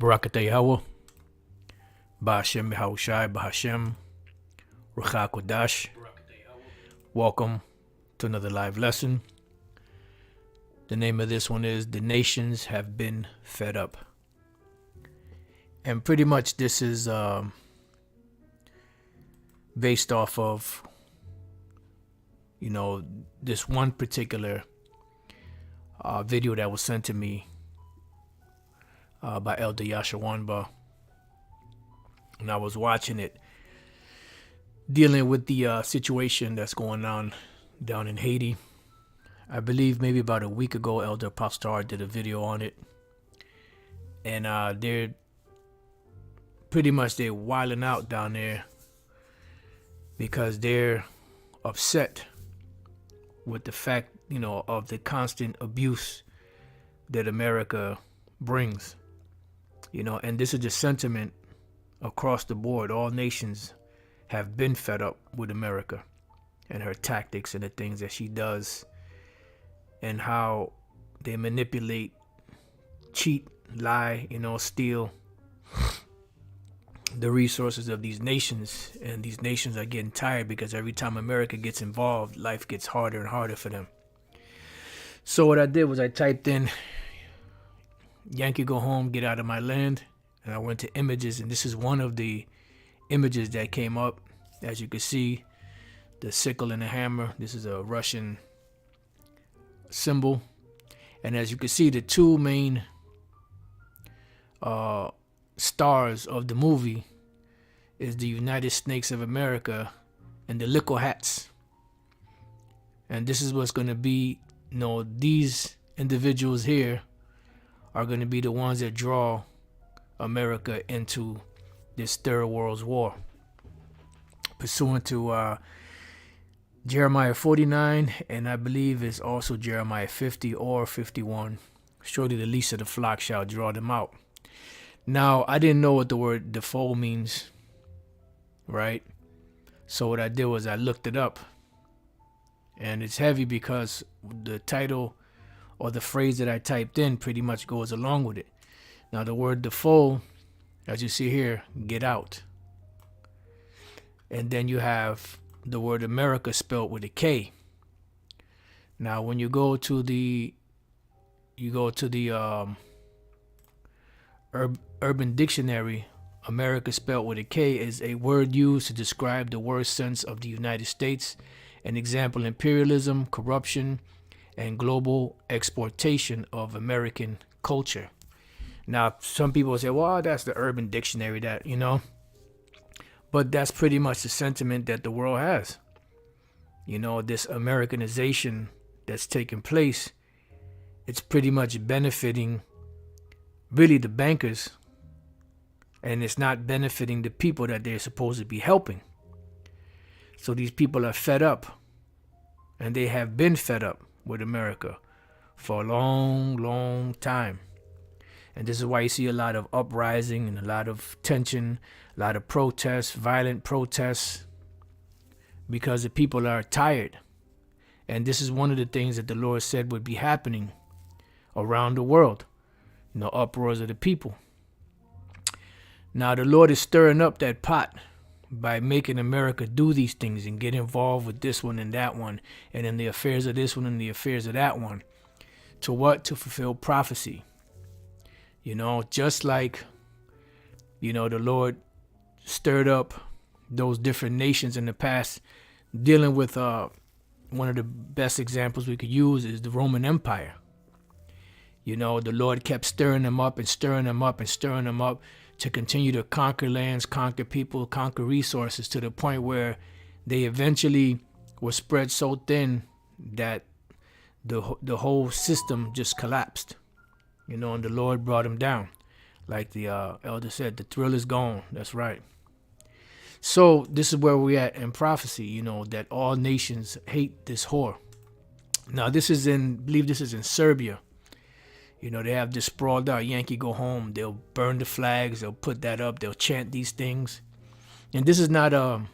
Barakatah Yahweh, Ba'ashem Yahushai, Ba'ashem, Rucha Kodash. Welcome to another live lesson. The name of this one is The Nations Have Been Fed Up. And pretty much this is based off of, this one particular video that was sent to me by Elder Yashawanba. And I was watching it, dealing with the situation that's going on down in Haiti. I believe maybe about a week ago, Elder Pastor did a video on it. And they're wilding out down there because they're upset with the fact, of the constant abuse that America brings. And this is the sentiment across the board. All nations have been fed up with America and her tactics and the things that she does and how they manipulate, cheat, lie, steal the resources of these nations. And these nations are getting tired because every time America gets involved, life gets harder and harder for them. So what I did was I typed in Yankee go home, get out of my land. And I went to images, and this is one of the images that came up. As you can see, the sickle and the hammer. This is a Russian symbol. And as you can see, the two main stars of the movie is the United Snakes of America and the Lickle Hats. And this is what's going to be, these individuals here are going to be the ones that draw America into this third world war, pursuant to Jeremiah 49, and I believe it's also Jeremiah 50 or 51. Surely the least of the flock shall draw them out. Now, I didn't know what the word default means, right? So what I did was I looked it up, and it's heavy because the title or the phrase that I typed in pretty much goes along with it. Now the word default, as you see here, get out. And then you have the word America spelled with a K. Now when you go to the Urban Dictionary, America spelled with a K is a word used to describe the worst sense of the United States. An example, imperialism, corruption, and global exploitation of American culture. Now, some people say, well, that's the Urban Dictionary, but that's pretty much the sentiment that the world has. This Americanization that's taking place, it's pretty much benefiting really the bankers, and it's not benefiting the people that they're supposed to be helping. So these people are fed up, and they have been fed up with America for a long, long time. And this is why you see a lot of uprising and a lot of tension, a lot of protests, violent protests, because the people are tired. And this is one of the things that the Lord said would be happening around the world, uproars of the people. Now the Lord is stirring up that pot by making America do these things and get involved with this one and that one, and in the affairs of this one and the affairs of that one. To what? To fulfill prophecy. Just like, the Lord stirred up those different nations in the past, dealing with one of the best examples we could use is the Roman Empire. The Lord kept stirring them up and stirring them up and stirring them up to continue to conquer lands, conquer people, conquer resources, to the point where they eventually were spread so thin that the whole system just collapsed. And the Lord brought them down. Like the elder said, the thrill is gone. That's right. So this is where we're at in prophecy, that all nations hate this whore. Now I believe this is in Serbia. They have this sprawled out Yankee go home. They'll burn the flags. They'll put that up. They'll chant these things. And this is not a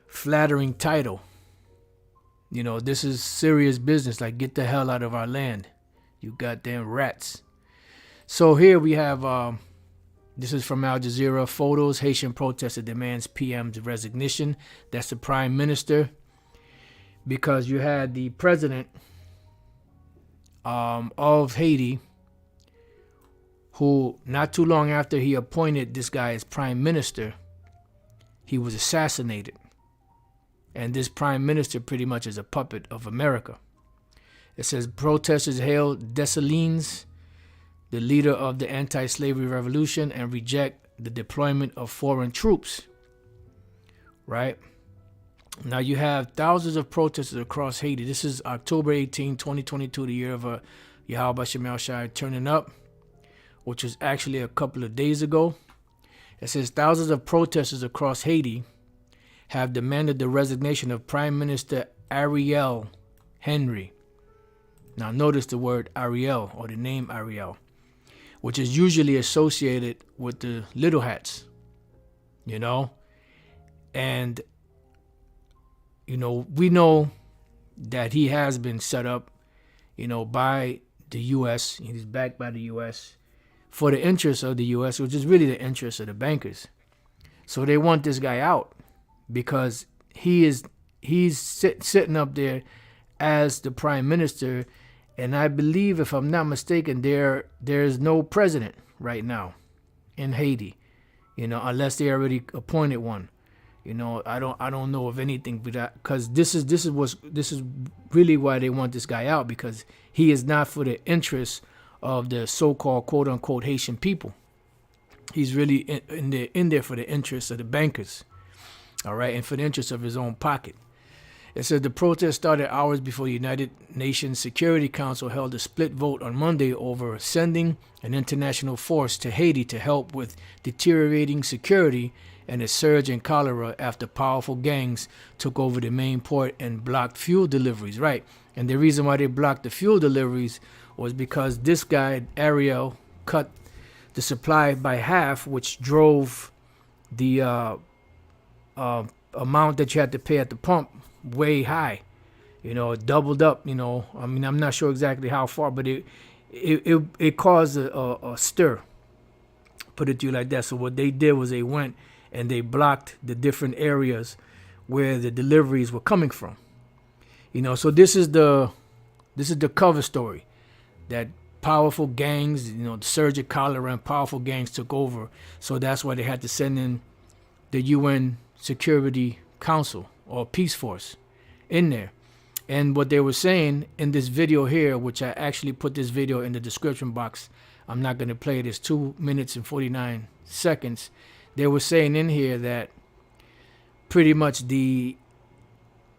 flattering title. This is serious business. Like, get the hell out of our land. You goddamn rats. So here we have, this is from Al Jazeera, photos, Haitian protester demands PM's resignation. That's the prime minister. Because you had the president of Haiti, who not too long after he appointed this guy as prime minister, he was assassinated. And this prime minister pretty much is a puppet of America. It says protesters hail Dessalines, the leader of the anti-slavery revolution, and reject the deployment of foreign troops. Right? Now you have thousands of protesters across Haiti. This is October 18, 2022, the year of Yahweh Shemel Shai turning up, which was actually a couple of days ago. It says thousands of protesters across Haiti have demanded the resignation of Prime Minister Ariel Henry. Now notice the word Ariel, or the name Ariel, which is usually associated with the little hats, you know? And, you know, we know that he has been set up, you know, by the U.S. He's backed by the U.S. for the interests of the U.S., which is really the interests of the bankers. So they want this guy out because he's sitting up there as the prime minister. And I believe, if I'm not mistaken, there's no president right now in Haiti, you know, unless they already appointed one. You know, I don't know of anything, because this is really why they want this guy out, because he is not for the interests of the so-called quote unquote Haitian people. He's really in there for the interests of the bankers, all right, and for the interests of his own pocket. It says the protest started hours before the United Nations Security Council held a split vote on Monday over sending an international force to Haiti to help with deteriorating security and a surge in cholera after powerful gangs took over the main port and blocked fuel deliveries. Right. And the reason why they blocked the fuel deliveries was because this guy, Ariel, cut the supply by half, which drove the amount that you had to pay at the pump way high. You know, it doubled up, you know. I mean, I'm not sure exactly how far, but it caused a stir, put it to you like that. So what they did was they went and they blocked the different areas where the deliveries were coming from. You know, so this is the cover story, that powerful gangs, you know, the surge of cholera and powerful gangs took over. So that's why they had to send in the UN Security Council or Peace Force in there. And what they were saying in this video here, which I actually put this video in the description box, I'm not going to play it, it's 2 minutes and 49 seconds. They were saying in here that pretty much the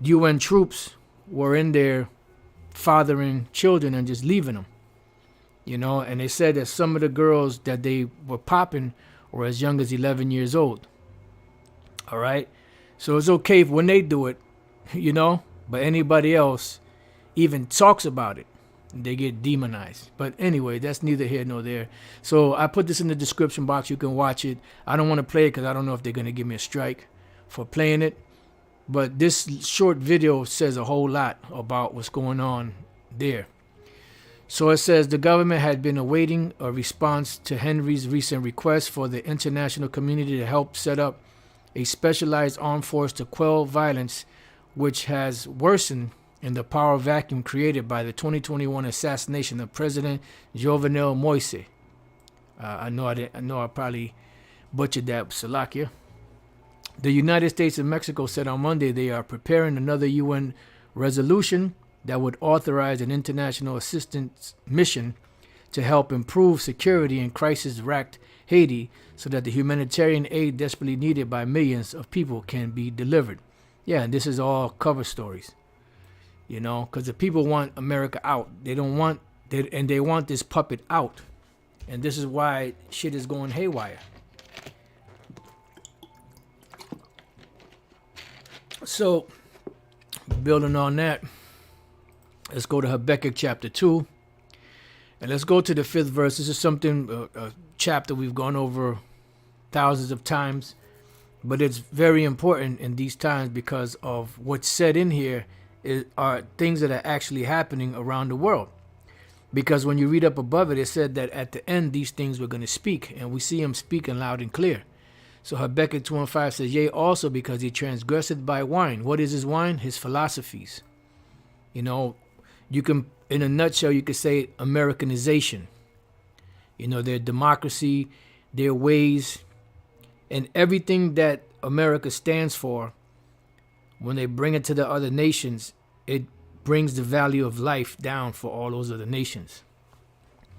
UN troops were in there fathering children and just leaving them, you know. And they said that some of the girls that they were popping were as young as 11 years old. All right. So it's okay when they do it, you know, but anybody else even talks about it, they get demonized. But anyway, that's neither here nor there. So I put this in the description box. You can watch it. I don't want to play it because I don't know if they're going to give me a strike for playing it. But this short video says a whole lot about what's going on there. So it says the government had been awaiting a response to Henry's recent request for the international community to help set up a specialized armed force to quell violence, which has worsened in the power vacuum created by the 2021 assassination of President Jovenel Moise. I know I probably butchered that, Salakia. The United States and Mexico said on Monday they are preparing another UN resolution that would authorize an international assistance mission to help improve security in crisis-racked Haiti so that the humanitarian aid desperately needed by millions of people can be delivered. Yeah, and this is all cover stories, you know, because the people want America out. They want this puppet out. And this is why shit is going haywire. So, building on that, let's go to Habakkuk chapter 2. And let's go to the 5th verse. This is something, a chapter we've gone over thousands of times. But it's very important in these times because of what's said in here are things that are actually happening around the world. Because when you read up above it, it said that at the end these things were going to speak, and we see him speaking loud and clear. So Habakkuk 2:5 says, yea, also because he transgresseth by wine. What is his wine? His philosophies. You know, you can, in a nutshell, you could say Americanization. You know, their democracy, their ways, and everything that America stands for. When they bring it to the other nations, it brings the value of life down for all those other nations.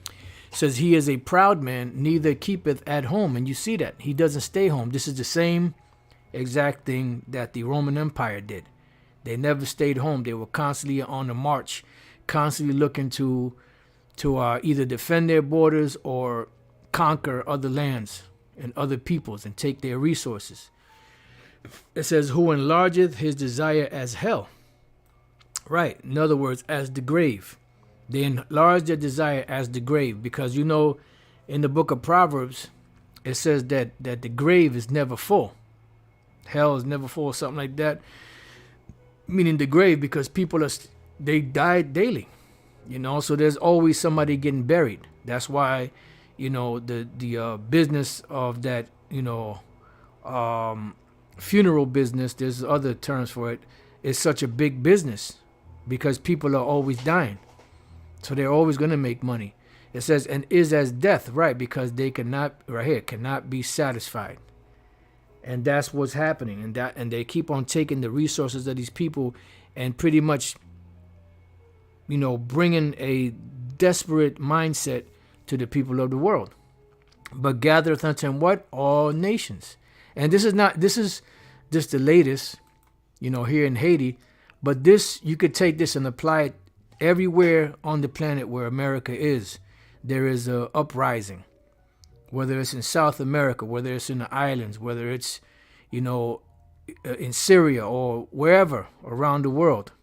It says he is a proud man, neither keepeth at home. And you see that. He doesn't stay home. This is the same exact thing that the Roman Empire did. They never stayed home. They were constantly on the march, constantly looking to either defend their borders or conquer other lands and other peoples and take their resources. It says, who enlargeth his desire as hell. Right. In other words, as the grave. They enlarge their desire as the grave, because you know, in the book of Proverbs, it says that the grave is never full. Hell is never full, something like that. Meaning the grave, because people they die daily. You know, so there's always somebody getting buried. That's why, you know, the business of that, you know, funeral business, there's other terms for it, is such a big business, because people are always dying. So they're always going to make money. It says, and is as death, right? Because they cannot, right here, cannot be satisfied. And that's what's happening. And they keep on taking the resources of these people and pretty much, you know, bringing a desperate mindset to the people of the world. But gathereth unto him what? All nations. And this is just the latest, you know, here in Haiti. But this, you could take this and apply it everywhere on the planet where America is. There is a uprising, whether it's in South America, whether it's in the islands, whether it's, you know, in Syria or wherever around the world.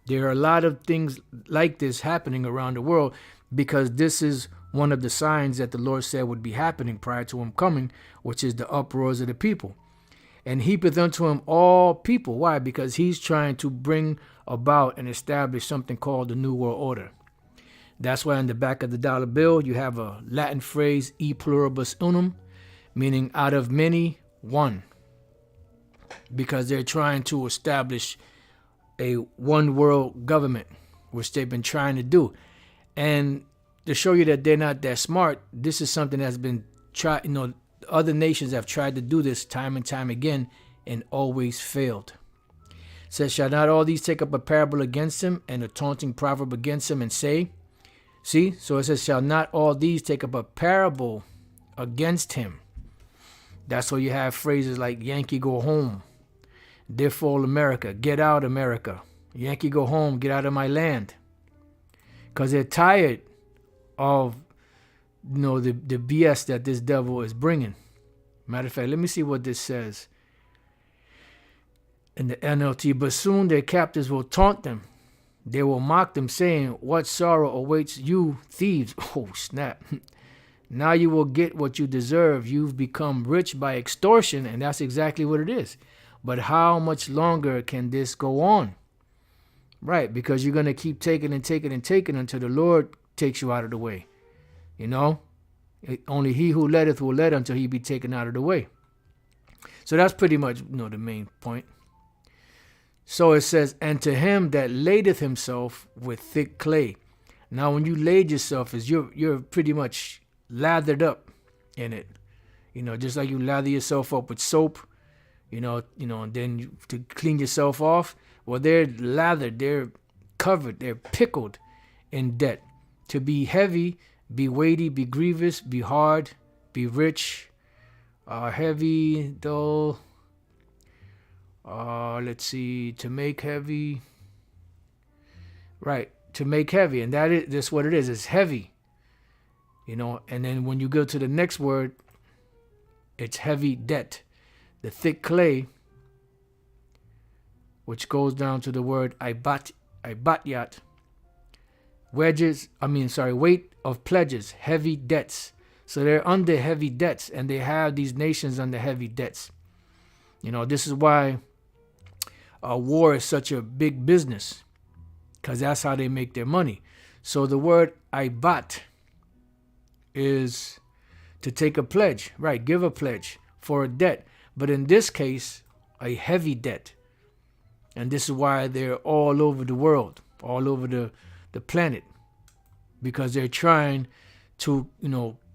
There are a lot of things like this happening around the world, because this is one of the signs that the Lord said would be happening prior to him coming, which is the uproars of the people. And heapeth unto him all people. Why? Because he's trying to bring about and establish something called the New World Order. That's why on the back of the dollar bill, you have a Latin phrase, e pluribus unum, meaning out of many, one. Because they're trying to establish a one world government, which they've been trying to do. And to show you that they're not that smart, this is something that's been tried, you know, other nations have tried to do this time and time again and always failed. It says, shall not all these take up a parable against him and a taunting proverb against him and say, see, so it says, shall not all these take up a parable against him. That's why you have phrases like Yankee go home, therefore America, get out America, Yankee go home, get out of my land. Because they're tired of, you know, the BS that this devil is bringing. Matter of fact, let me see what this says in the NLT. But soon their captors will taunt them. They will mock them, saying, what sorrow awaits you, thieves? Oh, snap. Now you will get what you deserve. You've become rich by extortion, and that's exactly what it is. But how much longer can this go on? Right, because you're going to keep taking and taking and taking until the Lord takes you out of the way. You know, only he who letteth will let until he be taken out of the way. So that's pretty much, you know, the main point. So it says, and to him that ladeth himself with thick clay. Now, when you lade yourself, is you're pretty much lathered up in it. You know, just like you lather yourself up with soap, you know, and then to clean yourself off. Well, they're lathered, they're covered, they're pickled in debt. To be heavy, be weighty, be grievous, be hard, be rich, heavy, dull. Let's see, to make heavy. Right, to make heavy, and that's what it is. It's heavy. You know, and then when you go to the next word, it's heavy debt. The thick clay, which goes down to the word ibatyat. Weight of pledges, heavy debts. So they're under heavy debts, and they have these nations under heavy debts. You know, this is why war is such a big business, because that's how they make their money. So the word ibat is to take a pledge, right? Give a pledge for a debt. But in this case, a heavy debt. And this is why they're all over the world, all over the planet, because they're trying to,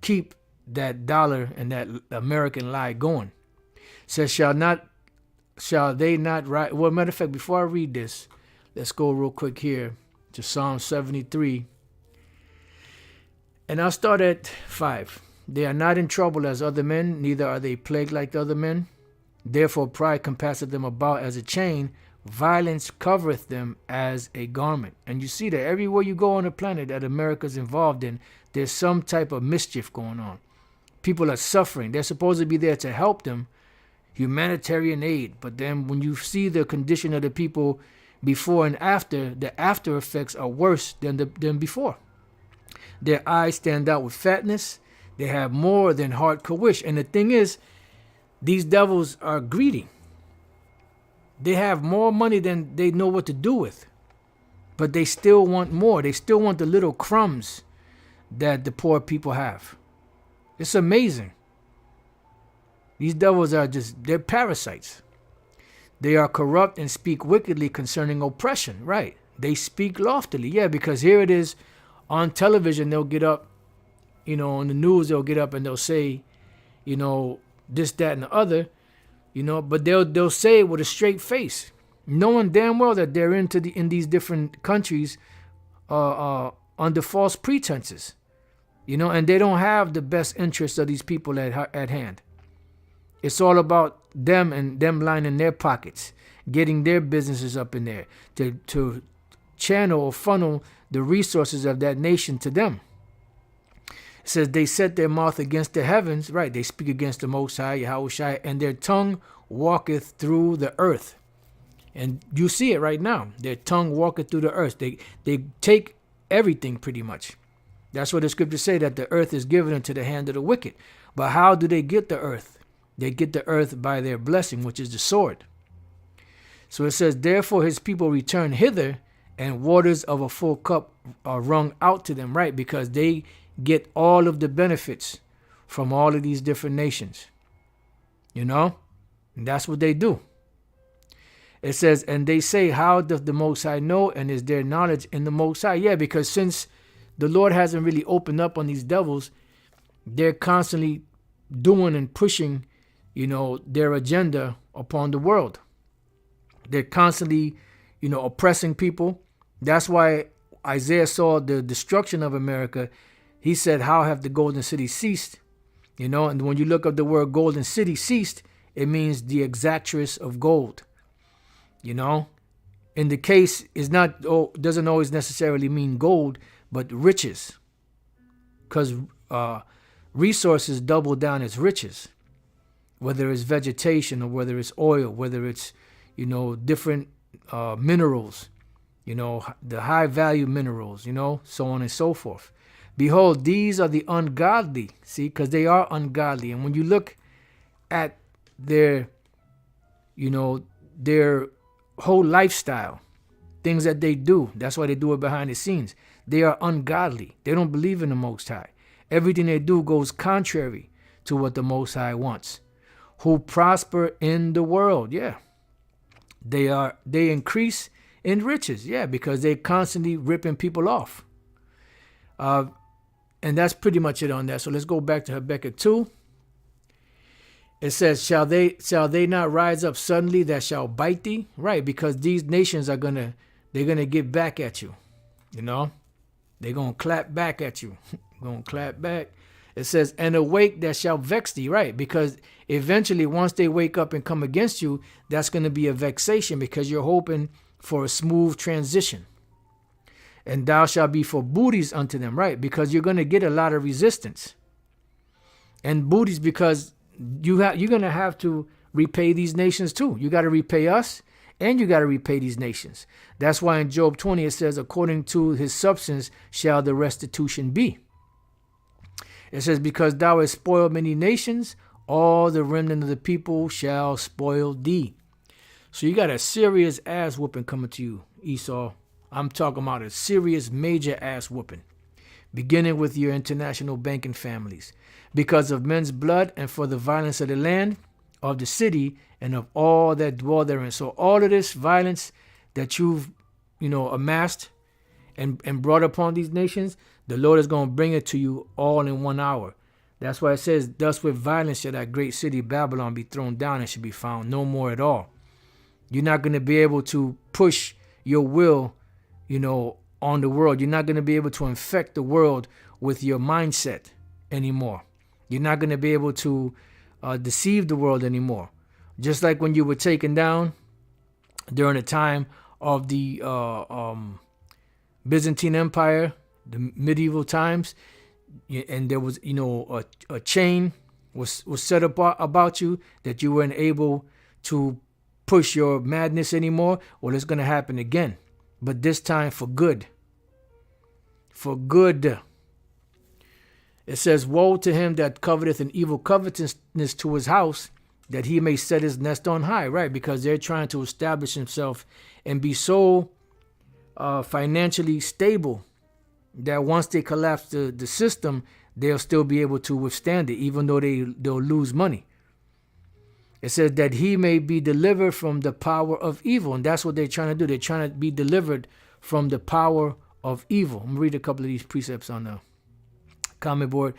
keep that dollar and that American lie going. It says, shall they not rise? Well, matter of fact, before I read this, let's go real quick here to Psalm 73. And I'll start at 5. They are not in trouble as other men, neither are they plagued like other men. Therefore pride compasseth them about as a chain, violence covereth them as a garment. And you see that everywhere you go on the planet that America's involved in, there's some type of mischief going on. People are suffering. They're supposed to be there to help them, humanitarian aid. But then when you see the condition of the people before and after, the after effects are worse than before. Their eyes stand out with fatness. They have more than heart could wish. And the thing is, these devils are greedy. They have more money than they know what to do with. But they still want more. They still want the little crumbs that the poor people have. It's amazing. These devils are they're parasites. They are corrupt and speak wickedly concerning oppression. Right. They speak loftily. Yeah, because here it is on television. They'll get up, on the news, they'll get up and they'll say, this, that, and the other, but they'll say it with a straight face, knowing damn well that they're in these different countries under false pretenses, and they don't have the best interests of these people at hand. It's all about them and them lining their pockets, getting their businesses up in there to channel or funnel the resources of that nation to them. It says they set their mouth against the heavens, right? They speak against the Most High, Yahushua, and their tongue walketh through the earth. And you see it right now. Their tongue walketh through the earth. They take everything pretty much. That's what the scriptures say, that the earth is given into the hand of the wicked. But how do they get the earth? They get the earth by their blessing, which is the sword. So it says, therefore his people return hither, and waters of a full cup are wrung out to them, right? Because they get all of the benefits from all of these different nations. And that's what they do. It says, and they say, how doth the Most High know, and is there knowledge in the Most High? Yeah, because since the Lord hasn't really opened up on these devils, they're constantly doing and pushing, their agenda upon the world. They're constantly, oppressing people. That's why Isaiah saw the destruction of America. He said, how have the golden cities ceased? And when you look up the word golden city ceased, it means the exactress of gold. In the case, doesn't always necessarily mean gold, but riches. Because resources double down as riches. Whether it's vegetation or whether it's oil, whether it's, different minerals, the high value minerals, so on and so forth. Behold, these are the ungodly, see, because they are ungodly. And when you look at their whole lifestyle, things that they do, that's why they do it behind the scenes. They are ungodly. They don't believe in the Most High. Everything they do goes contrary to what the Most High wants. Who prosper in the world, yeah. They increase in riches, yeah, because they're constantly ripping people off. And that's pretty much it on that. So let's go back to Habakkuk 2. It says, shall they not rise up suddenly that shall bite thee? Right, because these nations they're gonna get back at you. They're gonna clap back at you. Gonna clap back. It says, and awake that shall vex thee, right? Because eventually once they wake up and come against you, that's gonna be a vexation because you're hoping for a smooth transition. And thou shalt be for booties unto them, right? Because you're going to get a lot of resistance. And booties because you're going to have to repay these nations too. You got to repay us and you got to repay these nations. That's why in Job 20 it says, according to his substance shall the restitution be. It says, because thou hast spoiled many nations, all the remnant of the people shall spoil thee. So you got a serious ass whooping coming to you, Esau. I'm talking about a serious major ass whooping, beginning with your international banking families, because of men's blood and for the violence of the land, of the city, and of all that dwell therein. So all of this violence that you've, amassed and brought upon these nations, the Lord is going to bring it to you all in 1 hour. That's why it says, thus with violence shall that great city Babylon be thrown down and shall be found no more at all. You're not going to be able to push your will, on the world. You're not going to be able to infect the world with your mindset anymore. You're not going to be able to deceive the world anymore. Just like when you were taken down during the time of the Byzantine Empire, the medieval times, and there was, a chain was set up about you that you weren't able to push your madness anymore. Well, it's going to happen again, but this time for good. For good. It says, woe to him that coveteth an evil covetousness to his house, that he may set his nest on high, right? Because they're trying to establish himself and be so financially stable that once they collapse the system, they'll still be able to withstand it, even though they'll lose money. It says that he may be delivered from the power of evil. And that's what they're trying to do. They're trying to be delivered from the power of evil. I'm going to read a couple of these precepts on the comment board.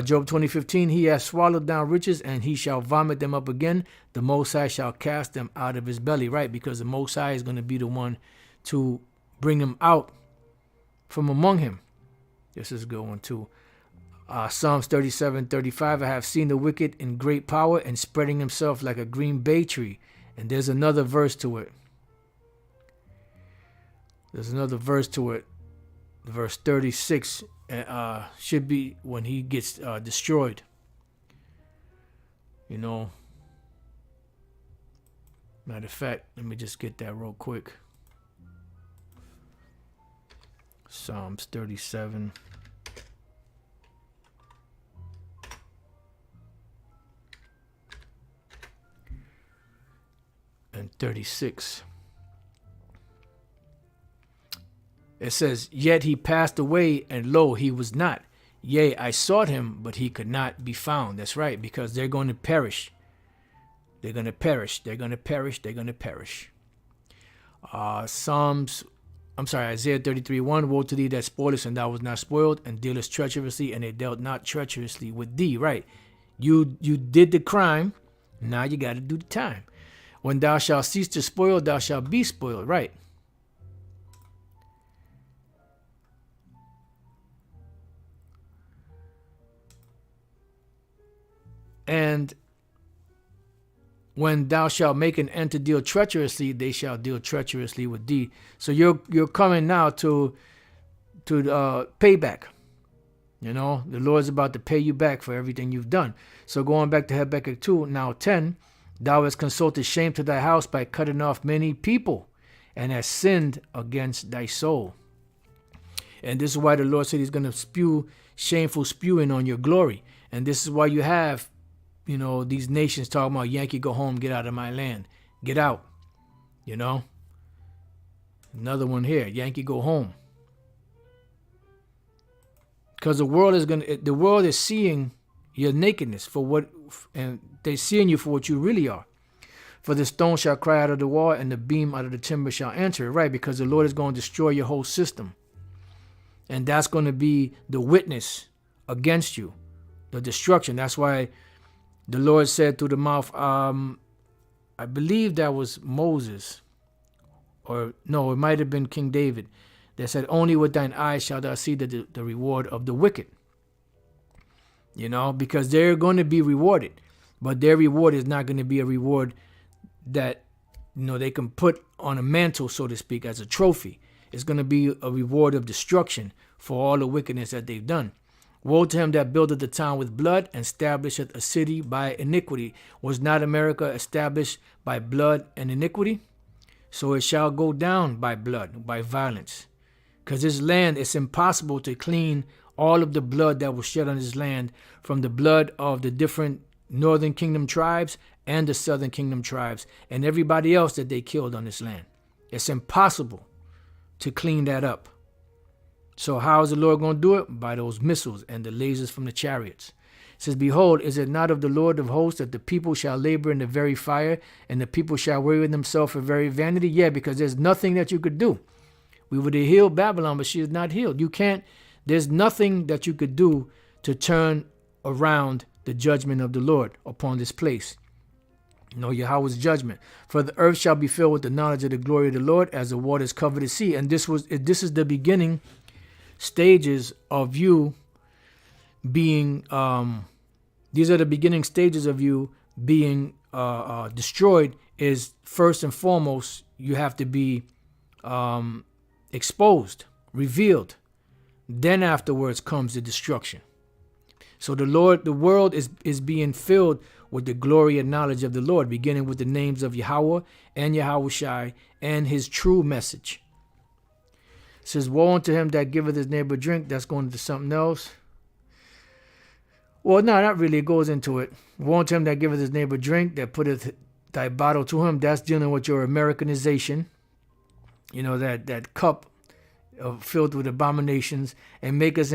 Job 20:15, he has swallowed down riches and he shall vomit them up again. The Most High shall cast them out of his belly, right? Because the Most High is going to be the one to bring them out from among him. This is a good one too. Psalms 37:35, I have seen the wicked in great power and spreading himself like a green bay tree. And there's another verse to it. Verse 36 should be when he gets destroyed. Matter of fact, let me just get that real quick. Psalms 37. And 36. It says, yet he passed away, and lo, he was not. Yea, I sought him, but he could not be found. That's right, because they're going to perish. They're going to perish. They're going to perish. They're going to perish. Isaiah 33:1, woe to thee that spoilest, and thou was not spoiled, and dealest treacherously, and they dealt not treacherously with thee. Right. You did the crime. Now you got to do the time. When thou shalt cease to spoil, thou shalt be spoiled. Right. And when thou shalt make an end to deal treacherously, they shall deal treacherously with thee. So you're coming now to payback. The Lord's about to pay you back for everything you've done. So going back to Habakkuk 2, now 10, thou hast consulted shame to thy house by cutting off many people, and hast sinned against thy soul. And this is why the Lord said he's going to spew shameful spewing on your glory. And this is why you have these nations talking about Yankee, go home, get out of my land. Get out. Another one here, Yankee, go home. Because the world is seeing your nakedness and they're seeing you for what you really are. For the stone shall cry out of the wall and the beam out of the timber shall answer it, right? Because the Lord is going to destroy your whole system. And that's going to be the witness against you, the destruction. That's why the Lord said through the mouth, I believe that was Moses, or no, it might have been King David, that said, only with thine eyes shalt thou see the reward of the wicked. Because they're going to be rewarded, but their reward is not going to be a reward that, they can put on a mantle, so to speak, as a trophy. It's going to be a reward of destruction for all the wickedness that they've done. Woe to him that buildeth the town with blood and establisheth a city by iniquity. Was not America established by blood and iniquity? So it shall go down by blood, by violence. Because this land, it's impossible to clean all of the blood that was shed on this land from the blood of the different northern kingdom tribes and the southern kingdom tribes and everybody else that they killed on this land. It's impossible to clean that up. So how is the Lord going to do it? By those missiles and the lasers from the chariots. It says, behold, is it not of the Lord of hosts that the people shall labor in the very fire, and the people shall weary themselves for very vanity? Yeah, because there's nothing that you could do. We would have healed Babylon, but she is not healed. You can't, there's nothing that you could do to turn around the judgment of the Lord upon this place. Yahweh's judgment. For the earth shall be filled with the knowledge of the glory of the Lord as the waters cover the sea. And this is the beginning stages of you being, these are the beginning stages of you being destroyed. Is first and foremost, you have to be exposed, revealed. Then afterwards comes the destruction. So the world is being filled with the glory and knowledge of the Lord, beginning with the names of Yahweh and Yahushai and his true message. It says, woe unto him that giveth his neighbor drink. That's going into something else. Well, no, not really. It goes into it. Woe unto him that giveth his neighbor drink, that putteth thy bottle to him. That's dealing with your Americanization. That cup filled with abominations, and maketh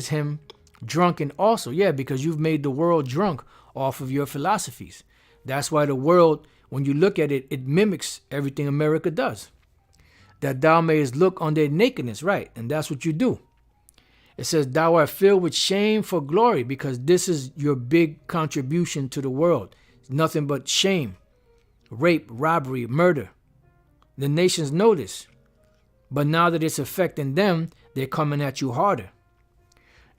him drunken also. Yeah, because you've made the world drunk off of your philosophies. That's why the world, when you look at it, it mimics everything America does. That thou mayest look on their nakedness, right? And that's what you do. It says, thou art filled with shame for glory, because this is your big contribution to the world. It's nothing but shame, rape, robbery, murder. The nations know this. But now that it's affecting them, they're coming at you harder.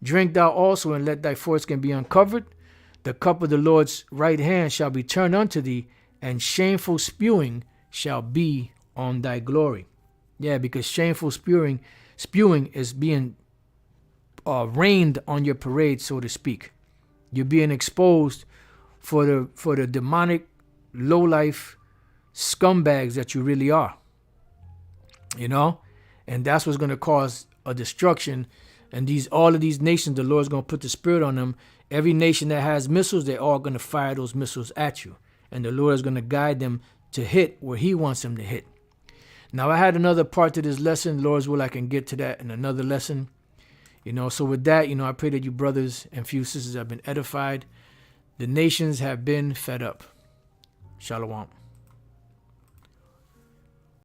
Drink thou also, and let thy foreskin be uncovered. The cup of the Lord's right hand shall be turned unto thee, and shameful spewing shall be on thy glory. Yeah, because shameful spewing is being rained on your parade, so to speak. You're being exposed for the demonic, low-life scumbags that you really are. And that's what's going to cause a destruction. And all of these nations, the Lord's going to put the spirit on them. Every nation that has missiles, they're all going to fire those missiles at you. And the Lord is going to guide them to hit where he wants them to hit. Now, I had another part to this lesson. Lord's will, I can get to that in another lesson. So with that, I pray that you brothers and few sisters have been edified. The nations have been fed up. Shalom.